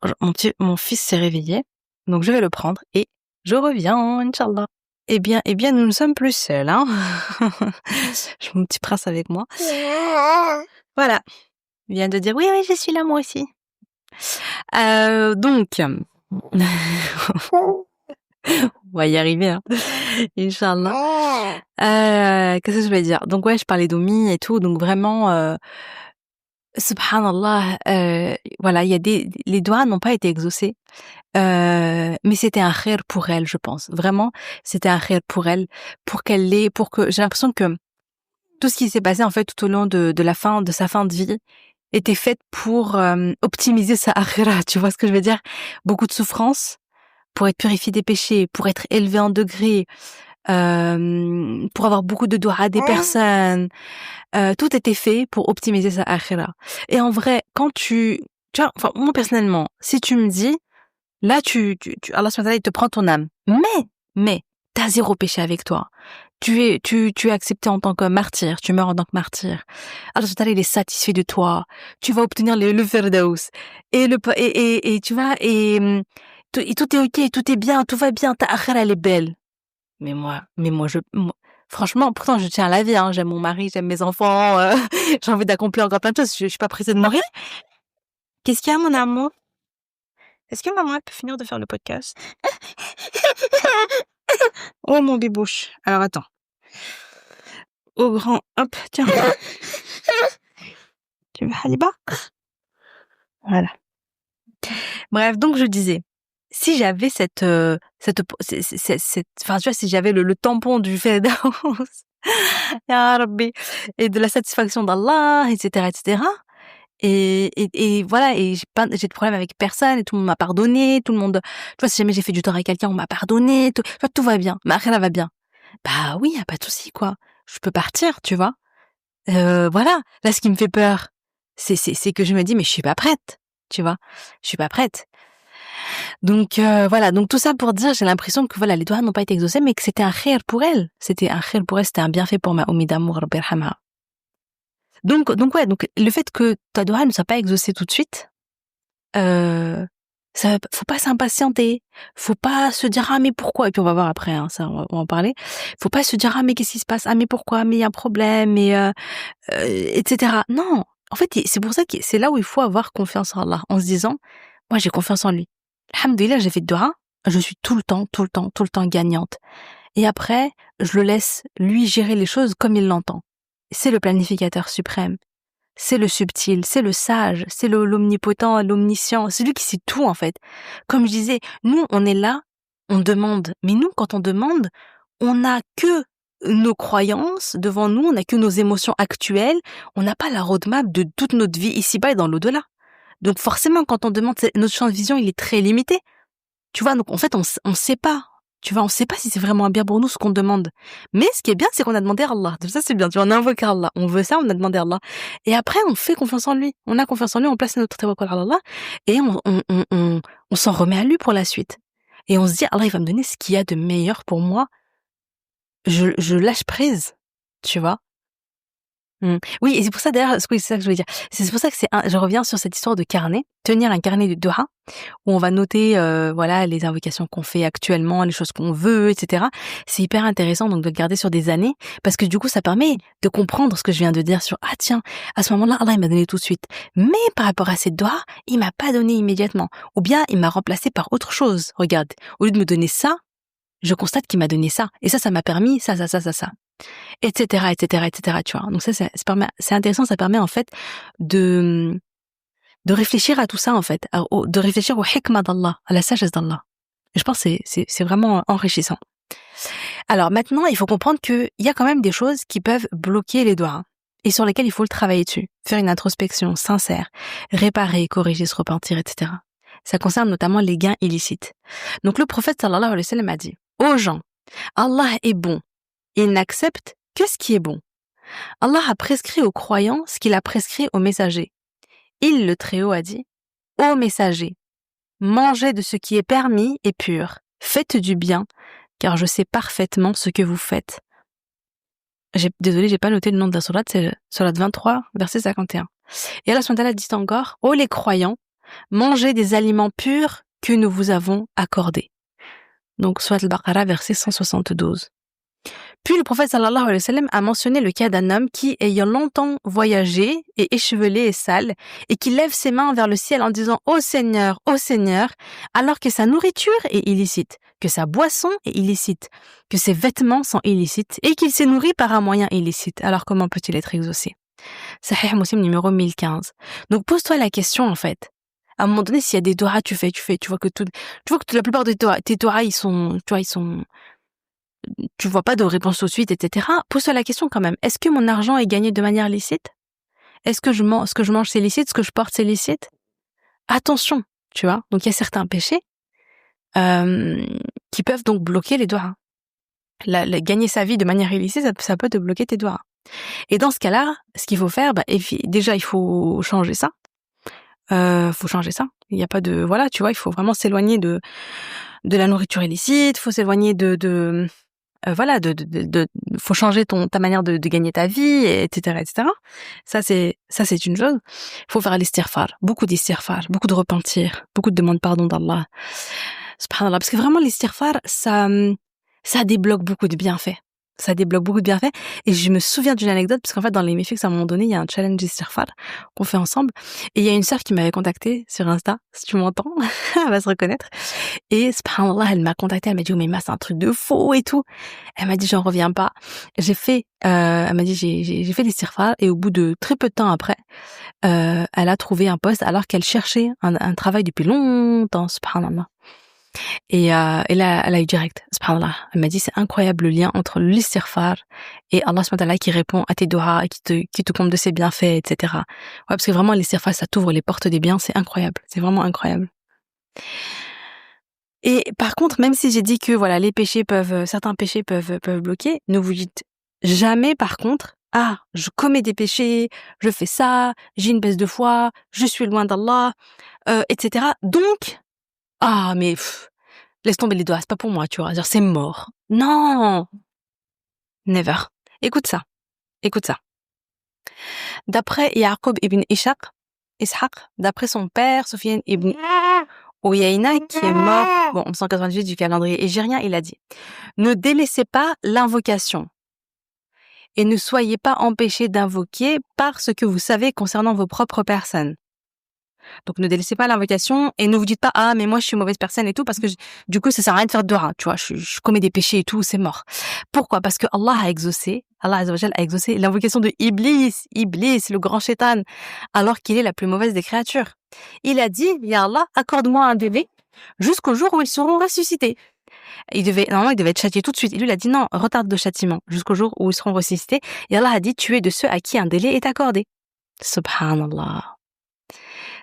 mon fils s'est réveillé, donc je vais le prendre et je reviens, Inch'Allah. Eh bien, nous ne sommes plus seuls, hein. J'ai mon petit prince avec moi. Voilà. Il vient de dire, oui, je suis là, moi aussi. Donc, on va y arriver, hein. Inch'Allah. Qu'est-ce que je vais dire? Donc, ouais, je parlais d'Omi et tout, donc vraiment, subhanallah, voilà, il y a les doigts n'ont pas été exaucés. Mais c'était un khir pour elle, je pense. Vraiment, c'était un khir pour elle, pour que j'ai l'impression que tout ce qui s'est passé en fait tout au long de sa fin de vie était fait pour optimiser sa akhira, tu vois ce que je veux dire? Beaucoup de souffrance pour être purifié des péchés, pour être élevé en degrés, pour avoir beaucoup de doigts à des personnes. Tout était fait pour optimiser sa akhira. Et en vrai, quand tu vois, enfin moi personnellement, si tu me dis là, Allah subhanahu wa ta'ala, il te prend ton âme. Mais, t'as zéro péché avec toi. Tu es accepté en tant que martyr. Tu meurs en tant que martyr. Allah subhanahu wa ta'ala, il est satisfait de toi. Tu vas obtenir le Firdaus. Et tu vas, et tout est ok, tout est bien, tout va bien. Ta akhira, elle est belle. Mais moi, franchement, pourtant, je tiens à la vie, hein. J'aime mon mari, j'aime mes enfants, j'ai envie d'accomplir encore plein de choses. Je suis pas pressée de mourir. Qu'est-ce qu'il y a, mon amour? Est-ce que maman, elle peut finir de faire le podcast? Oh, mon bibouche. Alors, attends. Au grand, hop, tiens. Tu veux Haliba? Voilà. Bref, donc je disais, si j'avais enfin, tu vois, si j'avais le tampon du Firdaus, Ya Rabbi, et de la satisfaction d'Allah, etc., etc., et voilà, et j'ai de problème avec personne, et tout le monde m'a pardonné, tout le monde, tu vois, si jamais j'ai fait du tort à quelqu'un, on m'a pardonné, tu vois, tout va bien, ma akhira va bien. Bah oui, y a pas de souci, quoi. Je peux partir, tu vois. Voilà. Là, ce qui me fait peur, c'est que je me dis, mais je suis pas prête, tu vois. Je suis pas prête. Donc, voilà. Donc, tout ça pour dire, j'ai l'impression que voilà, les doigts n'ont pas été exaucés, mais que c'était un khir pour elle. C'était un khir pour elle, c'était un bienfait pour ma Oumi d'amour, Rabbi yarhamha. Donc ouais, donc le fait que ta doua ne soit pas exaucée tout de suite, ça, faut pas s'impatienter, faut pas se dire ah mais pourquoi, et puis on va voir après, hein, ça on va en parler. Faut pas se dire ah mais qu'est-ce qui se passe, ah mais pourquoi, mais il y a un problème, etc. Non, en fait c'est pour ça que c'est là où il faut avoir confiance en Allah, en se disant moi j'ai confiance en lui. Alhamdoulilah, j'ai fait de doua, je suis tout le temps gagnante. Et après, je le laisse lui gérer les choses comme il l'entend. C'est le planificateur suprême. C'est le subtil, c'est le sage, c'est l'omnipotent, l'omniscient, c'est lui qui sait tout en fait. Comme je disais, nous on est là, on demande, mais nous quand on demande, on n'a que nos croyances devant nous, on n'a que nos émotions actuelles, on n'a pas la roadmap de toute notre vie ici-bas et dans l'au-delà. Donc forcément quand on demande, notre champ de vision il est très limité. Tu vois, donc en fait on sait pas. Tu vois, on sait pas si c'est vraiment bien pour nous ce qu'on demande. Mais ce qui est bien, c'est qu'on a demandé à Allah. Donc ça, c'est bien. Tu vois, on a invoqué Allah. On veut ça, on a demandé à Allah. Et après, on fait confiance en lui. On a confiance en lui, on place notre tawakkul à Allah. Et on s'en remet à lui pour la suite. Et on se dit, Allah, il va me donner ce qu'il y a de meilleur pour moi. Je lâche prise. Tu vois. Oui, et c'est pour ça d'ailleurs, c'est ça que je voulais dire. C'est pour ça que je reviens sur cette histoire de carnet, tenir un carnet de doha où on va noter, voilà, les invocations qu'on fait actuellement, les choses qu'on veut, etc. C'est hyper intéressant donc de le garder sur des années parce que du coup ça permet de comprendre ce que je viens de dire sur ah tiens, à ce moment-là Allah il m'a donné tout de suite, mais par rapport à cette doha il m'a pas donné immédiatement, ou bien il m'a remplacé par autre chose. Regarde, au lieu de me donner ça, je constate qu'il m'a donné ça et ça m'a permis ça, etc., etc., etc., tu vois. Donc ça, c'est intéressant, ça permet en fait de réfléchir à tout ça en fait, de réfléchir au hikmah d'Allah, à la sagesse d'Allah. Et je pense que c'est vraiment enrichissant. Alors maintenant, il faut comprendre qu'il y a quand même des choses qui peuvent bloquer les doigts et sur lesquelles il faut le travailler dessus, faire une introspection sincère, réparer, corriger, se repentir, etc. Ça concerne notamment les gains illicites. Donc le prophète sallallahu alayhi wa sallam a dit aux gens, Allah est bon. Il n'accepte que ce qui est bon. Allah a prescrit aux croyants ce qu'il a prescrit aux messagers. Il, le Très-Haut, a dit, ô messagers, mangez de ce qui est permis et pur. Faites du bien, car je sais parfaitement ce que vous faites. Désolée, j'ai pas noté le nom de la sourate, c'est sourate 23, verset 51. Et Allah subhanahu wa ta'ala dit encore, ô les croyants, mangez des aliments purs que nous vous avons accordés. Donc, sourate al-Baqarah, verset 172. Puis le prophète sallallahu alayhi wa sallam a mentionné le cas d'un homme qui, ayant longtemps voyagé et échevelé et sale, et qui lève ses mains vers le ciel en disant « Ô Seigneur, alors que sa nourriture est illicite, que sa boisson est illicite, que ses vêtements sont illicites, et qu'il s'est nourri par un moyen illicite. Alors comment peut-il être exaucé ?» Sahih Muslim numéro 1015. Donc pose-toi la question en fait. À un moment donné, s'il y a des doigts, tu vois que la plupart de tes doigts, tu vois pas de réponse tout de suite, etc. Pose-toi la question quand même. Est-ce que mon argent est gagné de manière licite? Est-ce que ce que je mange c'est licite? Ce que je porte c'est licite? Attention, tu vois. Donc il y a certains péchés qui peuvent donc bloquer les doigts. Gagner sa vie de manière illicite, ça peut te bloquer tes doigts. Et dans ce cas-là, ce qu'il faut faire, déjà il faut changer ça. Il n'y a pas de, voilà, tu vois, il faut vraiment s'éloigner de la nourriture illicite, faut s'éloigner faut changer ta manière de gagner ta vie, etc., etc. Ça c'est une chose. Faut faire l'istighfar, beaucoup d'istighfar, beaucoup de repentir, beaucoup de demander pardon d'Allah. Subhanallah, parce que vraiment l'istighfar, ça débloque beaucoup de bienfaits. Et je me souviens d'une anecdote, parce qu'en fait, dans les méfiques, à un moment donné, il y a un challenge istighfar qu'on fait ensemble. Et il y a une sœur qui m'avait contactée sur Insta, si tu m'entends, elle va se reconnaître. Et subhanallah, elle m'a contactée, elle m'a dit, oh, mais c'est un truc de faux et tout. Elle m'a dit, j'en reviens pas. Elle m'a dit, j'ai fait l'istighfar, et au bout de très peu de temps après, elle a trouvé un poste alors qu'elle cherchait un travail depuis longtemps, subhanallah. Et là, elle a eu direct, subhanallah. Elle m'a dit, c'est incroyable le lien entre l'istighfar et Allah subhanahu wa ta'ala qui répond à tes doigts, qui te compte de ses bienfaits, etc. Ouais, parce que vraiment, l'istighfar, ça t'ouvre les portes des biens, c'est incroyable. C'est vraiment incroyable. Et par contre, même si j'ai dit que, voilà, certains péchés peuvent bloquer, ne vous dites jamais, par contre, je commets des péchés, je fais ça, j'ai une baisse de foi, je suis loin d'Allah, etc. Donc, mais laisse tomber les doigts, c'est pas pour moi, tu vois. C'est mort. Non! Never. Écoute ça. D'après Yaqub ibn Ishaq, d'après son père, Sufyan ibn Uyayna, qui est mort, en 198 du calendrier hégirien, il a dit, ne délaissez pas l'invocation et ne soyez pas empêchés d'invoquer par ce que vous savez concernant vos propres personnes. Donc ne délaissez pas l'invocation et ne vous dites pas mais moi je suis une mauvaise personne et tout, parce que du coup ça sert à rien de faire de dora, tu vois, je commets des péchés et tout, c'est mort. Pourquoi? Parce que Allah Azza wa Jal a exaucé l'invocation de Iblis, le grand shaitan, alors qu'il est la plus mauvaise des créatures. Il a dit, ya Allah, accorde-moi un délai jusqu'au jour où ils seront ressuscités. Normalement il devait être châtié tout de suite. Et lui il a dit non, retarde de châtiment jusqu'au jour où ils seront ressuscités. Et Allah a dit, tu es de ceux à qui un délai est accordé.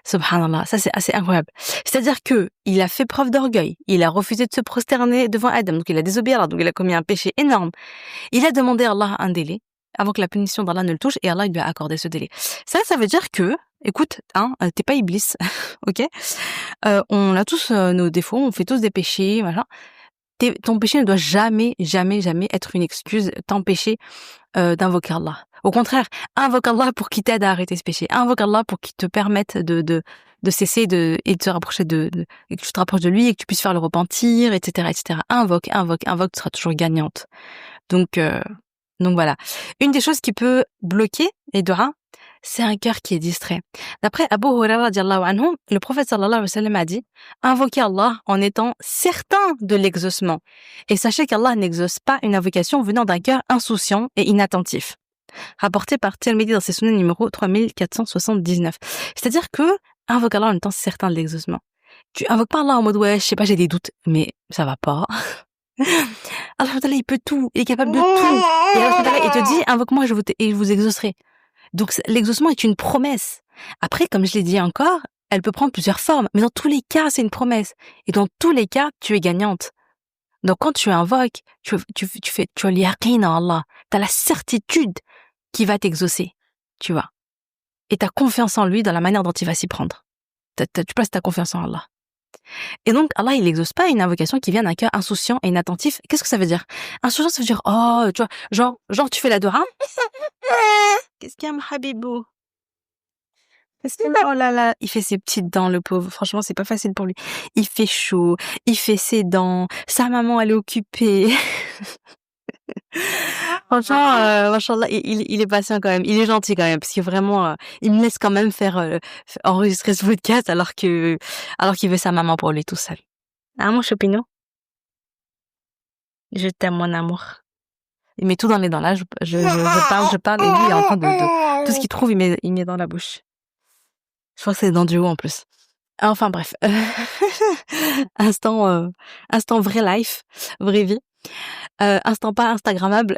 Subhanallah, ça c'est assez incroyable. C'est-à-dire que il a fait preuve d'orgueil, il a refusé de se prosterner devant Adam, donc il a désobéi à Allah, donc il a commis un péché énorme. Il a demandé à Allah un délai avant que la punition d'Allah ne le touche, et Allah il lui a accordé ce délai. Ça veut dire que, écoute, t'es pas Iblis, ok? On a tous nos défauts, on fait tous des péchés, machin. Ton péché ne doit jamais être une excuse t'empêcher d'invoquer Allah. Au contraire, invoque Allah pour qu'il t'aide à arrêter ce péché. Invoque Allah pour qu'il te permette de cesser et de se rapprocher et que tu te rapproches de lui et que tu puisses faire le repentir, etc., etc. Invoque, tu seras toujours gagnante. Donc voilà. Une des choses qui peut bloquer les doigts, c'est un cœur qui est distrait. D'après Abu Hurairah radiyallahu anhu, le prophète sallallahu alayhi wa sallam a dit, invoquez Allah en étant certain de l'exaucement. Et sachez qu'Allah n'exauce pas une invocation venant d'un cœur insouciant et inattentif. Rapporté par Tirmidhi dans ses sunan numéro 3479. C'est-à-dire que invoque Allah en étant certain de l'exaucement. Tu invoques pas Allah en mode ouais, je sais pas, j'ai des doutes, mais ça va pas. Allah il peut tout, il est capable de tout. Et Allah il te dit invoque-moi et je vous exaucerai. Donc l'exaucement est une promesse. Après, comme je l'ai dit encore, elle peut prendre plusieurs formes, mais dans tous les cas, c'est une promesse. Et dans tous les cas, tu es gagnante. Donc quand tu invoques, tu as l'yaqin en Allah, tu as la certitude qu'il va t'exaucer, tu vois. Et tu as confiance en lui dans la manière dont il va s'y prendre. Tu places ta confiance en Allah. Et donc, Allah, il n'exauce pas une invocation qui vient d'un cœur insouciant et inattentif. Qu'est-ce que ça veut dire? Insouciant, ça veut dire, oh, tu vois, genre, tu fais la dora. Qu'est-ce qu'il y a, mon habibou? Oh là là, il fait ses petites dents, le pauvre. Franchement, c'est pas facile pour lui. Il fait chaud, il fait ses dents. Sa maman, elle est occupée. Franchement, machallah, il est patient quand même. Il est gentil quand même, parce que vraiment, il me laisse quand même faire enregistrer ce podcast alors qu'il veut sa maman pour lui tout seul. Ah, mon choupinou? Je t'aime, mon amour. Il met tout dans les dents. Là, je parle, et lui, il est en train de tout ce qu'il trouve, il met dans la bouche. Je crois que c'est dans du haut, en plus. Enfin, bref. Instant vrai life, vraie vie. Instant pas instagrammable.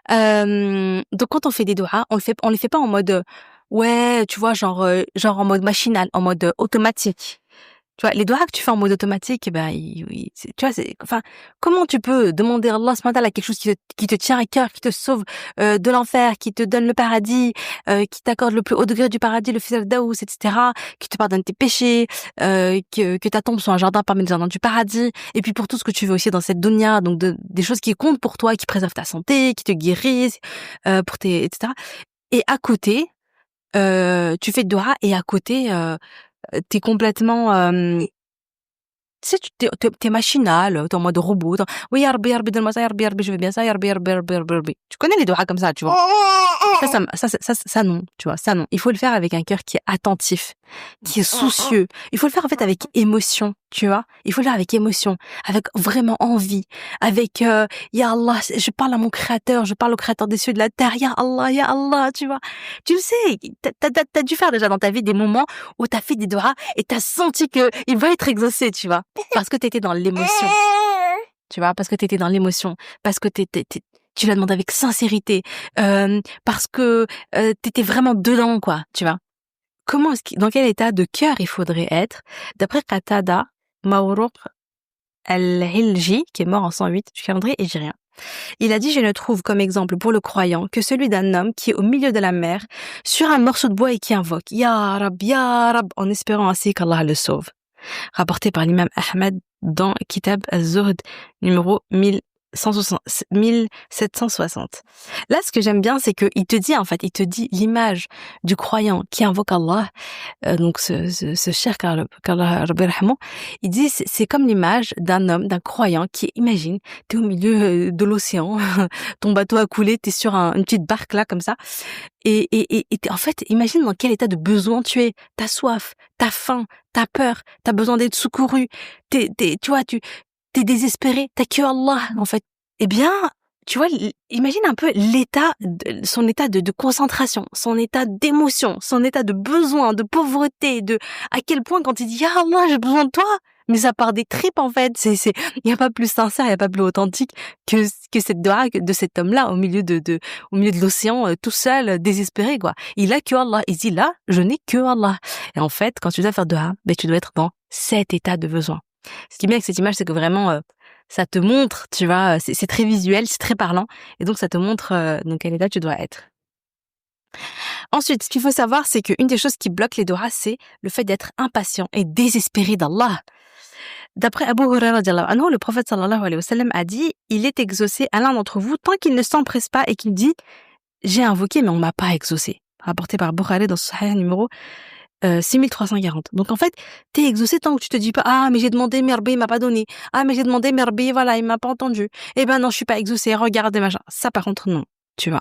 Donc, quand on fait des doigts, on les fait pas en mode, ouais, tu vois, genre en mode machinal, en mode automatique. Tu vois, les doigts que tu fais en mode automatique, ben, tu vois, enfin, comment tu peux demander à Allah ce matin à quelque chose qui te tient à cœur, qui te sauve de l'enfer, qui te donne le paradis, qui t'accorde le plus haut degré du paradis, le Firdaus, etc., qui te pardonne tes péchés, que ta tombe soit un jardin parmi les jardins du paradis, et puis pour tout ce que tu veux aussi dans cette dunya, donc des choses qui comptent pour toi, qui préservent ta santé, qui te guérissent, etc. Et à côté, tu fais de doha, et à côté, t'es complètement, tu sais, t'es machinal, t'es en mode robot. Oui, ya Rabbi, donne-moi ça, ya Rabbi, je veux bien ça, ya Rabbi, Rabbi. Tu connais les doigts comme ça, tu vois. Ça, non, tu vois, ça, non. Il faut le faire avec un cœur qui est attentif, qui est soucieux. Il faut le faire, en fait, avec émotion, tu vois. Il faut le faire avec émotion, avec vraiment envie, avec, ya Allah, je parle à mon créateur, je parle au créateur des cieux et de la terre, ya Allah, tu vois. Tu le sais, t'as dû faire déjà dans ta vie des moments où t'as fait des doigts et t'as senti que il va être exaucé, tu vois. Parce que t'étais dans l'émotion. Tu vois, parce que t'étais dans l'émotion, parce que tu l'as demandé avec sincérité, parce que t'étais vraiment dedans, quoi, tu vois. Dans quel état de cœur il faudrait être? D'après Qatada Mawruq al-Hilji, qui est mort en 108 du calendrier hégirien. Il a dit, je ne trouve comme exemple pour le croyant que celui d'un homme qui est au milieu de la mer, sur un morceau de bois et qui invoque Ya Rab, en espérant ainsi qu'Allah le sauve. Rapporté par l'imam Ahmed dans Kitab al-Zuhd numéro 1760. Là, ce que j'aime bien, c'est que il te dit l'image du croyant qui invoque Allah, donc ce cher qu'Allah Rabbi Rahman, il dit c'est comme l'image d'un homme, d'un croyant qui, imagine, t'es au milieu de l'océan, ton bateau a coulé, t'es sur une petite barque là, comme ça, et en fait, imagine dans quel état de besoin tu es. T'as soif, t'as faim, t'as peur, t'as besoin d'être secouru, tu vois, t'es désespéré, t'as que Allah, en fait. Eh bien, tu vois, imagine un peu son état de concentration, son état d'émotion, son état de besoin, de pauvreté, à quel point quand il dit, ah Allah, j'ai besoin de toi, mais ça part des tripes, en fait. Il y a pas plus sincère, il y a pas plus authentique que cette doha de cet homme-là au milieu de l'océan, tout seul, désespéré, quoi. Il a que Allah. Il dit là, je n'ai que Allah. Et en fait, quand tu dois faire doha, ben, tu dois être dans cet état de besoin. Ce qui est bien avec cette image, c'est que vraiment, ça te montre, tu vois, c'est très visuel, c'est très parlant, et donc ça te montre dans quel état tu dois être. Ensuite, ce qu'il faut savoir, c'est qu'une des choses qui bloque les dohas, c'est le fait d'être impatient et désespéré d'Allah. D'après Abu Huraira, le prophète sallallahu alayhi wa sallam a dit, il est exaucé à l'un d'entre vous tant qu'il ne s'empresse pas et qu'il dit, j'ai invoqué mais on m'a pas exaucé. Rapporté par Bukhari dans ce Sahih numéro 6340. Donc en fait, t'es exaucé tant que tu te dis pas, ah mais j'ai demandé mais Rabbi il m'a pas donné, ah mais j'ai demandé mais Rabbi voilà il m'a pas entendu, eh ben non je suis pas exaucé, regardez machin. Ça par contre non, tu vois,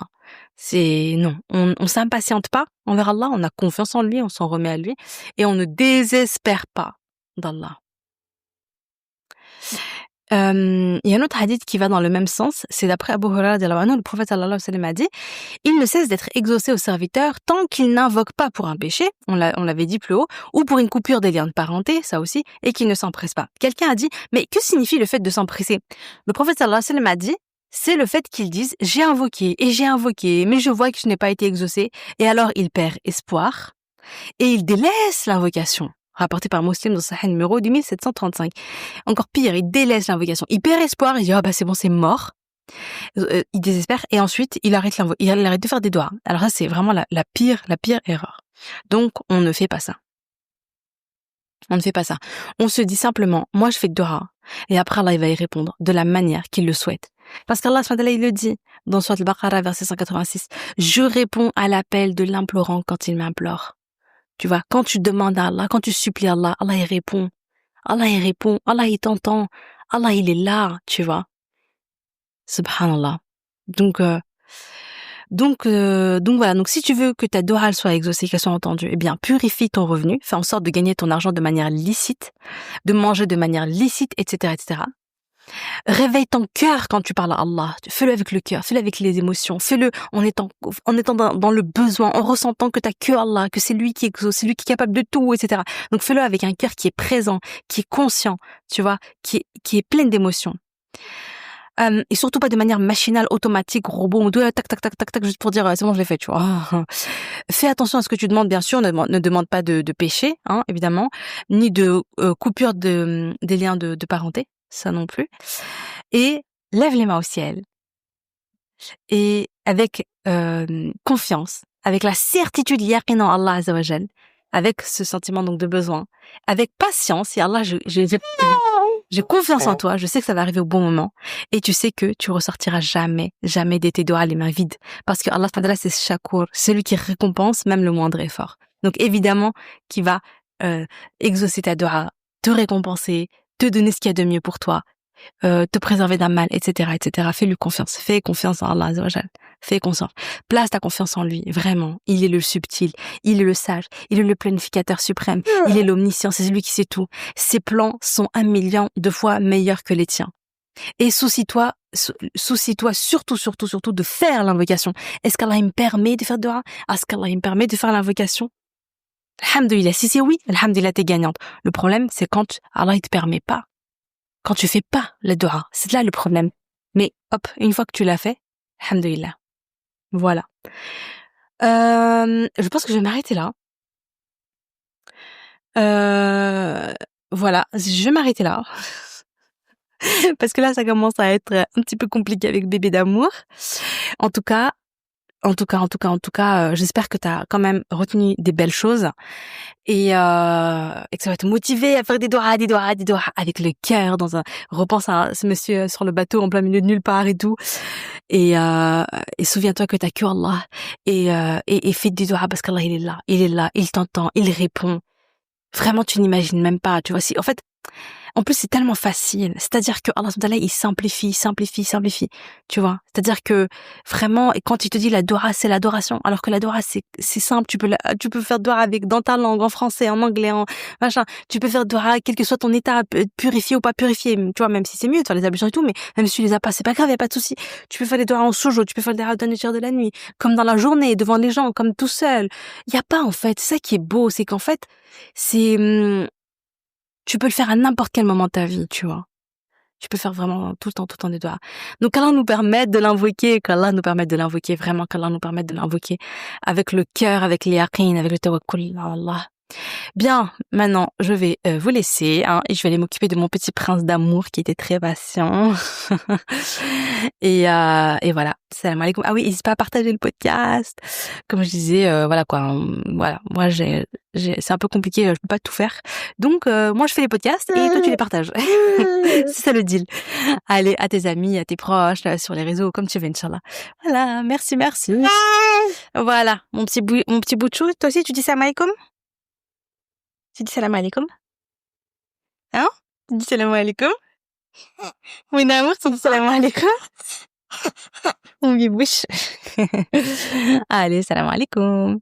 c'est non, on s'impatiente pas envers Allah, on a confiance en lui, on s'en remet à lui et on ne désespère pas d'Allah. Il y a un autre hadith qui va dans le même sens, c'est d'après Abu Huraira, le prophète sallallahu alayhi wa sallam a dit, il ne cesse d'être exaucé au serviteur tant qu'il n'invoque pas pour un péché, on l'avait dit plus haut, ou pour une coupure des liens de parenté, ça aussi, et qu'il ne s'empresse pas. Quelqu'un a dit, mais que signifie le fait de s'empresser? Le prophète sallallahu alayhi wa sallam a dit, c'est le fait qu'ils disent, j'ai invoqué, mais je vois que je n'ai pas été exaucé, et alors il perd espoir, Et il délaisse l'invocation. Rapporté par Muslim dans Sahih numéro 2735. Encore pire, il délaisse l'invocation. Il perd espoir, il dit, c'est bon, c'est mort. Il désespère, et ensuite, il arrête de faire des doigts. Alors ça, c'est vraiment la pire erreur. Donc, on ne fait pas ça. On ne fait pas ça. On se dit simplement, moi je fais dua, et après Allah il va y répondre de la manière qu'il le souhaite. Parce qu'Allah il le dit dans Sourate Al-Baqarah verset 186, je réponds à l'appel de l'implorant quand il m'implore. Tu vois, quand tu demandes à Allah, quand tu supplies Allah, Allah il répond. Allah il répond, Allah il t'entend, Allah il est là, tu vois. Subhanallah. Donc voilà. Donc si tu veux que ta dua soit exaucée, qu'elle soit entendue, eh bien purifie ton revenu, fais en sorte de gagner ton argent de manière licite, de manger de manière licite, etc., etc. Réveille ton cœur quand tu parles à Allah. Fais-le avec le cœur, fais-le avec les émotions, fais-le en étant dans le besoin, en ressentant que t'as que Allah, que c'est lui qui exauce, c'est lui qui est capable de tout, etc. Donc fais-le avec un cœur qui est présent, qui est conscient, tu vois, qui est plein d'émotions. Et surtout pas de manière machinale, automatique, robot, tac, tac, tac, tac, tac, juste pour dire, c'est bon, je l'ai fait, tu vois. Fais attention à ce que tu demandes, bien sûr, ne demande pas de péché, hein, évidemment, ni de coupure des liens de parenté, ça non plus. Et lève les mains au ciel. Et avec confiance, avec la certitude, yaqin en Allah Azza wa Jal, avec ce sentiment donc de besoin, avec patience, et Allah, j'ai confiance en toi, je sais que ça va arriver au bon moment, et tu sais que tu ressortiras jamais de tes doigts les mains vides, parce que Allah c'est Shakur, celui qui récompense même le moindre effort. Donc évidemment, qui va exaucer ta doua, te récompenser, te donner ce qu'il y a de mieux pour toi, te préserver d'un mal, etc., etc. Fais-lui confiance, fais confiance en Allah Azza wa Jal. Fais confiance. Place ta confiance en lui, vraiment. Il est le subtil, il est le sage, il est le planificateur suprême, il est l'omniscient, c'est celui qui sait tout. Ses plans sont 1 million de fois meilleurs que les tiens. Et soucie-toi surtout de faire l'invocation. Est-ce qu'Allah il me permet de faire dua? Est-ce qu'Allah il me permet de faire l'invocation? Alhamdulillah, si c'est oui, alhamdulillah, t'es gagnante. Le problème, c'est quand Allah il te permet pas. Quand tu fais pas la dua, c'est là le problème. Mais hop, une fois que tu l'as fait, alhamdulillah. Voilà. Je pense que je vais m'arrêter là. Voilà, je vais m'arrêter là. Parce que là, ça commence à être un petit peu compliqué avec bébé d'amour. En tout cas, j'espère que tu as quand même retenu des belles choses et que ça va te motiver à faire des doigts avec le cœur repense à ce monsieur sur le bateau en plein milieu de nulle part et tout. Et souviens-toi que t'as que Allah et fais des doigts parce qu'Allah il est là, il t'entend, il répond. Vraiment, tu n'imagines même pas, tu vois. Si, en fait, en plus, c'est tellement facile. C'est-à-dire que Allah subhanahu wa ta'ala, il simplifie, tu vois. C'est-à-dire que vraiment, quand il te dit la dora, c'est l'adoration. Alors que la dora, c'est simple. Tu peux faire dora dans ta langue, en français, en anglais, en machin. Tu peux faire dora, quel que soit ton état, purifié ou pas purifié. Tu vois, même si c'est mieux de faire les ablutions et tout, mais même si tu les as pas, c'est pas grave, y a pas de souci. Tu peux faire les doras en sojo, tu peux faire les doras dans les tiers de la nuit, comme dans la journée, devant les gens, comme tout seul. Y a pas, en fait. C'est ça qui est beau, c'est qu'en fait, tu peux le faire à n'importe quel moment de ta vie, tu vois. Tu peux faire vraiment tout le temps des doigts. Donc, qu'Allah nous permette de l'invoquer, vraiment, qu'Allah nous permette de l'invoquer avec le cœur, avec les yaqin, avec le tawakkul à Allah. Bien, maintenant, je vais vous laisser, hein, et je vais aller m'occuper de mon petit prince d'amour qui était très patient. et voilà. Salam alaikum. Ah oui, n'hésite pas à partager le podcast. Comme je disais, voilà quoi. Voilà, moi c'est un peu compliqué, je peux pas tout faire. Donc moi je fais les podcasts et toi tu les partages. C'est ça le deal. Allez, à tes amis, à tes proches, sur les réseaux, comme tu veux, Inch'Allah. Voilà, merci. Voilà, mon petit bout de chou. Toi aussi, tu dis salam alaikum? Tu dis salam alaikum? Hein? Tu dis salam alaikum? Mon amour, tu dis salam alaikum? Mon bibouche. Allez, salam alaikum.